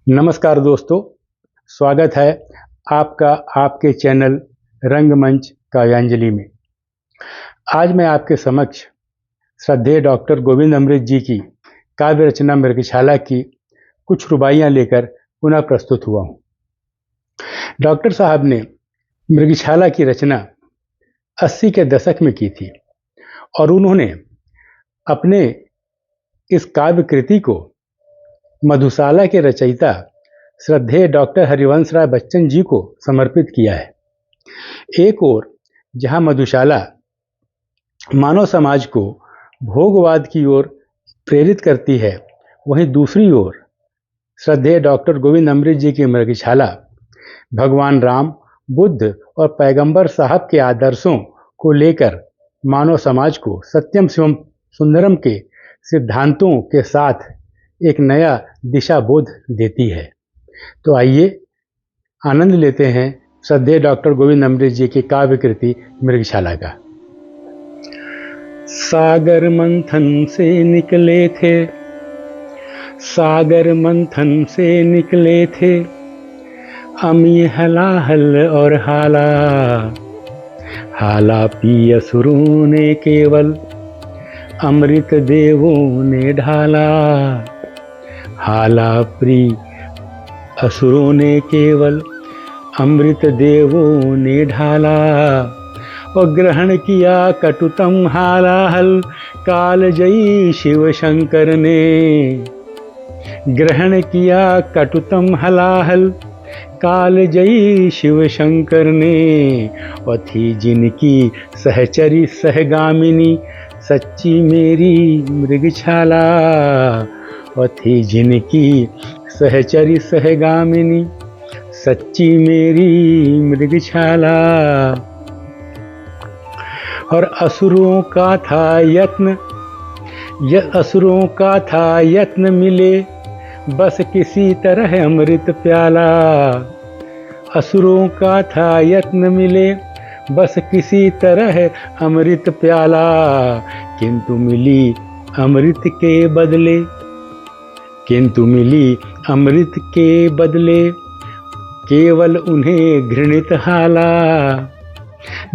नमस्कार दोस्तों, स्वागत है आपका आपके चैनल रंगमंच काव्यांजलि में। आज मैं आपके समक्ष श्रद्धेय डॉक्टर गोविंद अमृत जी की काव्य रचना मृगशाला की कुछ रुबाइयाँ लेकर पुनः प्रस्तुत हुआ हूँ। डॉक्टर साहब ने मृगशाला की रचना 80 के दशक में की थी और उन्होंने अपने इस काव्य कृति को मधुशाला के रचयिता श्रद्धेय डॉक्टर हरिवंश राय बच्चन जी को समर्पित किया है। एक ओर जहां मधुशाला मानव समाज को भोगवाद की ओर प्रेरित करती है, वहीं दूसरी ओर श्रद्धेय डॉक्टर गोविंद अमृत जी की मृगशाला भगवान राम, बुद्ध और पैगंबर साहब के आदर्शों को लेकर मानव समाज को सत्यम शिवम सुंदरम के सिद्धांतों के साथ एक नया दिशा बोध देती है। तो आइए आनंद लेते हैं श्रद्धेय डॉक्टर गोविंद अमृत जी की काव्य कृति मृगशाला का। सागर मंथन से निकले थे, सागर मंथन से निकले थे, अमी हलाहल और हाला, हाला पी असुरों ने केवल अमृत देवों ने ढाला, हाला प्री असुरों ने केवल अमृत देवों ने ढाला, और ग्रहण किया कटुतम हालाहल कालजयी शिव शंकर ने, ग्रहण किया कटुतम हलाहल कालजयी शिव शंकर ने, और थी जिनकी सहचरी सहगामिनी सच्ची मेरी मृगशाला, और थी जिनकी सहचरी सहगामिनी सच्ची मेरी मृगशाला। और असुरों का था यत्न, असुरों का था यत्न मिले बस किसी तरह अमृत प्याला, असुरों का था यत्न मिले बस किसी तरह अमृत प्याला, किंतु मिली अमृत के बदले, किंतु मिली अमृत के बदले केवल उन्हें घृणित हाला,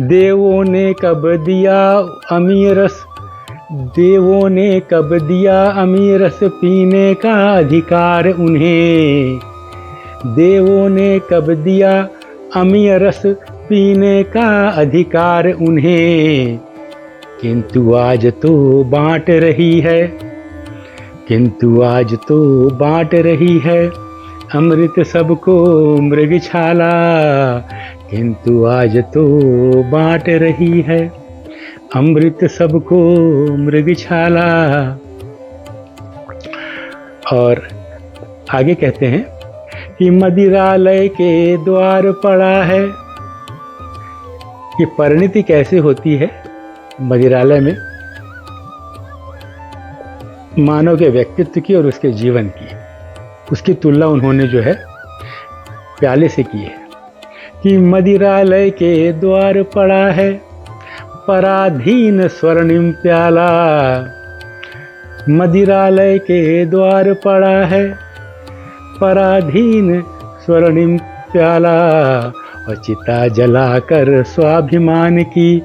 देवों ने कब दिया अमीरस, देवों ने कब दिया अमीरस पीने का अधिकार उन्हें, देवों ने कब दिया अमीरस पीने का अधिकार उन्हें, किंतु आज तो बांट रही है, किंतु आज तो बांट रही है अमृत सबको मृगशाला, किंतु आज तो बांट रही है अमृत सबको मृगशाला। और आगे कहते हैं कि मदिरालय के द्वार पड़ा है, कि परिणति कैसे होती है मदिरालय में मानव के व्यक्तित्व की और उसके जीवन की, उसकी तुलना उन्होंने जो है प्याले से की है। कि मदिरालय के द्वार पड़ा है पराधीन स्वर्णिम प्याला, मदिरालय के द्वार पड़ा है पराधीन स्वर्णिम प्याला, और चिता जलाकर स्वाभिमान की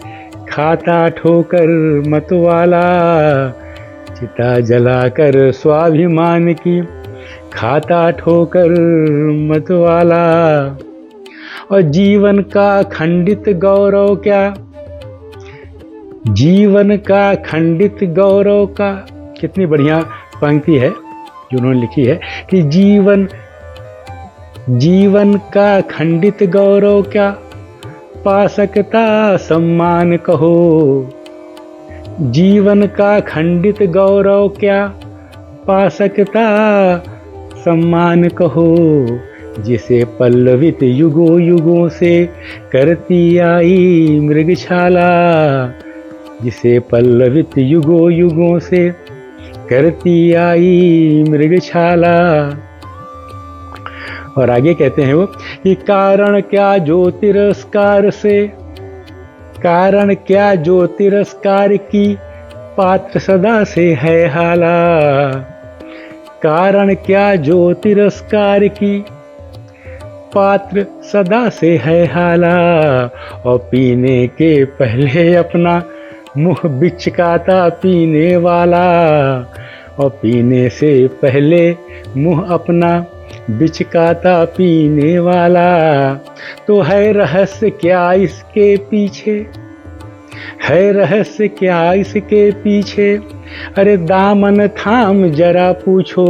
खाता ठोकर मतवाला, चिता जलाकर स्वाभिमान की खाता ठोकर मतवाला, और जीवन का खंडित गौरव क्या, जीवन का खंडित गौरव का, कितनी बढ़िया पंक्ति है जो उन्होंने लिखी है कि जीवन, जीवन का खंडित गौरव क्या, पा सकता सम्मान कहो, जीवन का खंडित गौरव क्या, पा सकता सम्मान कहो, जिसे पल्लवित युगों युगों से करती आई मृगशाला, जिसे पल्लवित युगों युगों से करती आई मृगशाला। और आगे कहते हैं वो कि कारण क्या जो तिरस्कार से, कारण क्या जो तिरस्कार की पात्र सदा से है हाला, कारण क्या जो तिरस्कार की, पात्र सदा से है हाला, और पीने के पहले अपना मुंह बिचकाता पीने वाला, और पीने से पहले मुंह अपना बिचकाता पीने वाला। तो है रहस्य क्या इसके पीछे, है रहस्य क्या इसके पीछे, अरे दामन थाम जरा पूछो,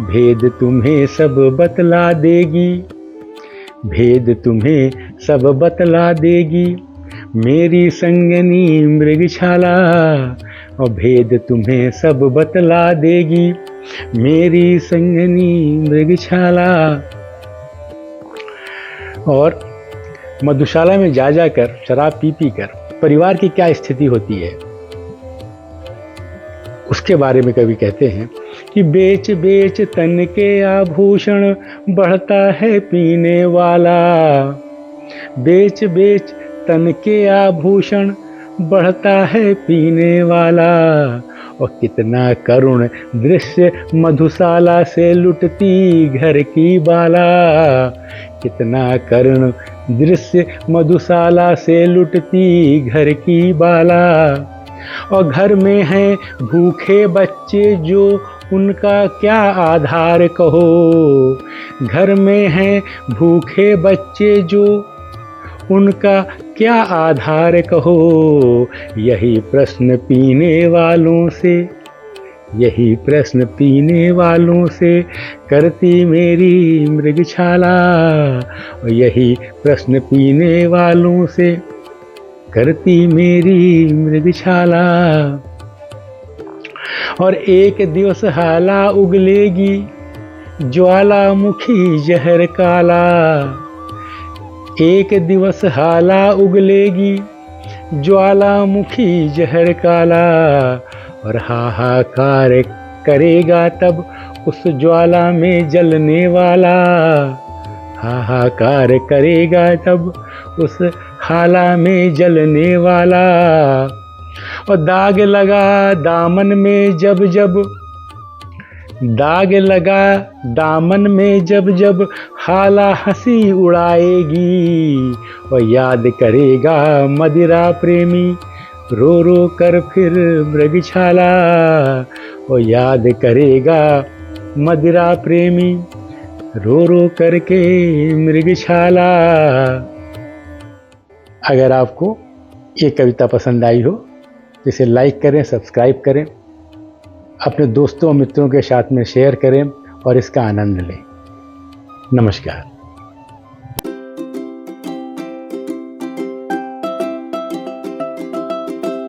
भेद तुम्हें सब बतला देगी, भेद तुम्हें सब बतला देगी मेरी संगनी मृगशाला, और भेद तुम्हें सब बतला देगी मेरी संगनी मृगशाला। और मधुशाला में जा जाकर शराब पी पी कर परिवार की क्या स्थिति होती है, उसके बारे में कवि कहते हैं कि बेच बेच तन के आभूषण बढ़ता है पीने वाला, बेच बेच तन के आभूषण बढ़ता है पीने वाला, और कितना करुण दृश्य मधुशाला से लुटती घर की बाला, कितना करुण दृश्य मधुशाला से लुटती घर की बाला। और घर में हैं भूखे बच्चे जो उनका क्या आधार कहो, घर में हैं भूखे बच्चे जो उनका क्या आधार कहो, यही प्रश्न पीने वालों से, यही प्रश्न पीने वालों से करती मेरी मृगशाला, और यही प्रश्न पीने वालों से करती मेरी मृगशाला। और एक दिवस हाला उगलेगी ज्वालामुखी जहर काला, एक दिवस हाला उगलेगी ज्वालामुखी जहर काला, और हाहाकार करेगा तब उस ज्वाला में जलने वाला, हाहाकार करेगा तब उस हाला में जलने वाला। और दाग लगा दामन में जब जब, दाग लगा दामन में जब जब हाला हंसी उड़ाएगी, और याद करेगा मदिरा प्रेमी रो रो कर फिर मृगशाला, और याद करेगा मदिरा प्रेमी रो रो करके मृगशाला। अगर आपको ये कविता पसंद आई हो तो इसे लाइक करें, सब्सक्राइब करें, अपने दोस्तों और मित्रों के साथ में शेयर करें और इसका आनंद लें। नमस्कार।